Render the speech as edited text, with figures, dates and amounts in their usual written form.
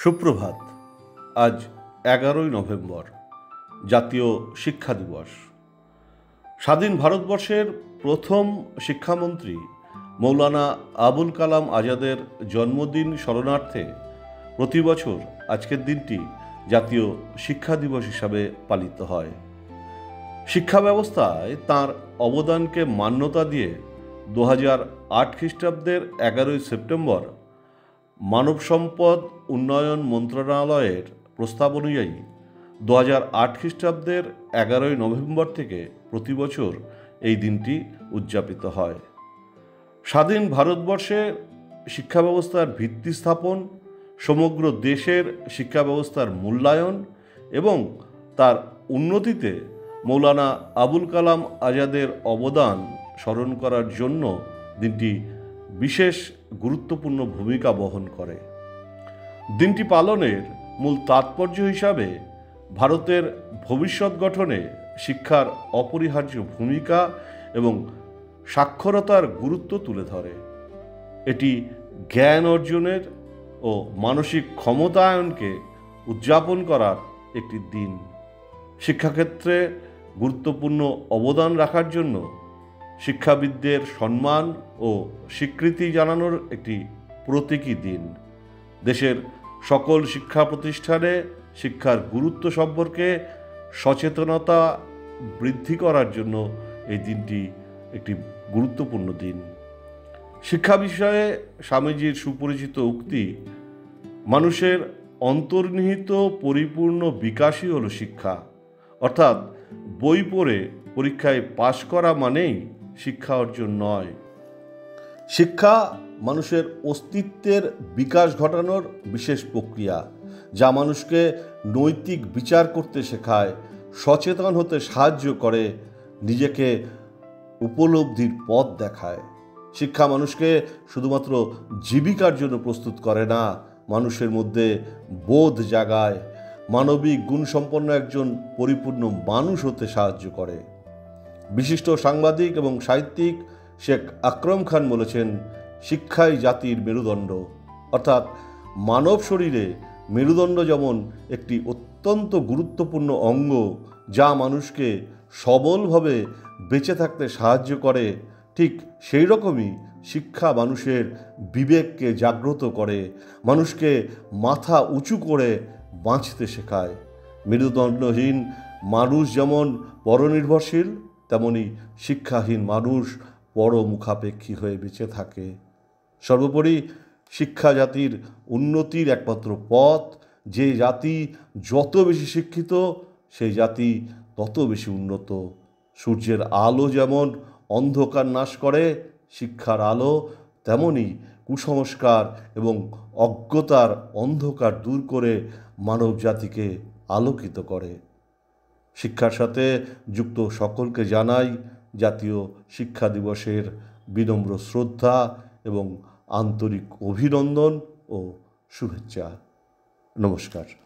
সুপ্রভাত। আজ 11ই নভেম্বর, জাতীয় শিক্ষা দিবস। স্বাধীন ভারতবর্ষের প্রথম শিক্ষামন্ত্রী মৌলানা আবুল কালাম আজাদের জন্মদিন স্মরণার্থে প্রতি বছর আজকের দিনটি জাতীয় শিক্ষা দিবস হিসাবে পালিত হয়। শিক্ষা ব্যবস্থায় তাঁর অবদানকে মান্যতা দিয়ে 2008 খ্রিস্টাব্দের 11ই সেপ্টেম্বর মানব সম্পদ উন্নয়ন মন্ত্রণালয়ের প্রস্তাব অনুযায়ী 2008 খ্রিস্টাব্দের 11ই নভেম্বর থেকে প্রতি বছর এই দিনটি উদযাপিত হয়। স্বাধীন ভারতবর্ষে শিক্ষা ব্যবস্থার ভিত্তি স্থাপন, সমগ্র দেশের শিক্ষা ব্যবস্থার মূল্যায়ন এবং তার উন্নতিতে মৌলানা আবুল কালাম আজাদের অবদান স্মরণ করার জন্য দিনটি বিশেষ গুরুত্বপূর্ণ ভূমিকা বহন করে। দিনটি পালনের মূল তাৎপর্য হিসাবে ভারতের ভবিষ্যৎ গঠনে শিক্ষার অপরিহার্য ভূমিকা এবং সাক্ষরতার গুরুত্ব তুলে ধরে। এটি জ্ঞান অর্জনের ও মানসিক ক্ষমতায়নকে উদযাপন করার একটি দিন। শিক্ষাক্ষেত্রে গুরুত্বপূর্ণ অবদান রাখার জন্য শিক্ষাবিদদের সম্মান ও স্বীকৃতি জানানোর একটি প্রতীকী দিন। দেশের সকল শিক্ষা প্রতিষ্ঠানে শিক্ষার গুরুত্ব সম্পর্কে সচেতনতা বৃদ্ধি করার জন্য এই দিনটি একটি গুরুত্বপূর্ণ দিন। শিক্ষা বিষয়ে স্বামীজির সুপরিচিত উক্তি, মানুষের অন্তর্নিহিত পরিপূর্ণ বিকাশই হলো শিক্ষা। অর্থাৎ বই পড়ে পরীক্ষায় পাশ করা মানেই শিক্ষা অর্জন নয়। শিক্ষা মানুষের অস্তিত্বের বিকাশ ঘটানোর বিশেষ প্রক্রিয়া, যা মানুষকে নৈতিক বিচার করতে শেখায়, সচেতন হতে সাহায্য করে, নিজেকে উপলব্ধির পথ দেখায়। শিক্ষা মানুষকে শুধুমাত্র জীবিকার জন্য প্রস্তুত করে না, মানুষের মধ্যে বোধ জাগায়, মানবিক গুণসম্পন্ন একজন পরিপূর্ণ মানুষ হতে সাহায্য করে। বিশিষ্ট সাংবাদিক এবং সাহিত্যিক শেখ আকরম খান বলেছেন, শিক্ষাই জাতির মেরুদণ্ড। অর্থাৎ মানব শরীরে মেরুদণ্ড যেমন একটি অত্যন্ত গুরুত্বপূর্ণ অঙ্গ, যা মানুষকে সবলভাবে বেঁচে থাকতে সাহায্য করে, ঠিক সেই রকমই শিক্ষা মানুষের বিবেককে জাগ্রত করে, মানুষকে মাথা উঁচু করে বাঁচতে শেখায়। মেরুদণ্ডহীন মানুষ যেমন পরনির্ভরশীল, তেমনি শিক্ষাহীন মানুষ পরমুখাপেক্ষী হয়ে বেঁচে থাকে। সর্বোপরি শিক্ষা জাতির উন্নতির একমাত্র পথ। যে জাতি যত বেশি শিক্ষিত, সেই জাতি তত বেশি উন্নত। সূর্যের আলো যেমন অন্ধকার নাশ করে, শিক্ষার আলো তেমনি কুসংস্কার এবং অজ্ঞতার অন্ধকার দূর করে মানব জাতিকে আলোকিত করে। শিক্ষার সাথে যুক্ত সকলকে জানাই জাতীয় শিক্ষা দিবসের বিনম্র শ্রদ্ধা এবং আন্তরিক অভিনন্দন ও শুভেচ্ছা। নমস্কার।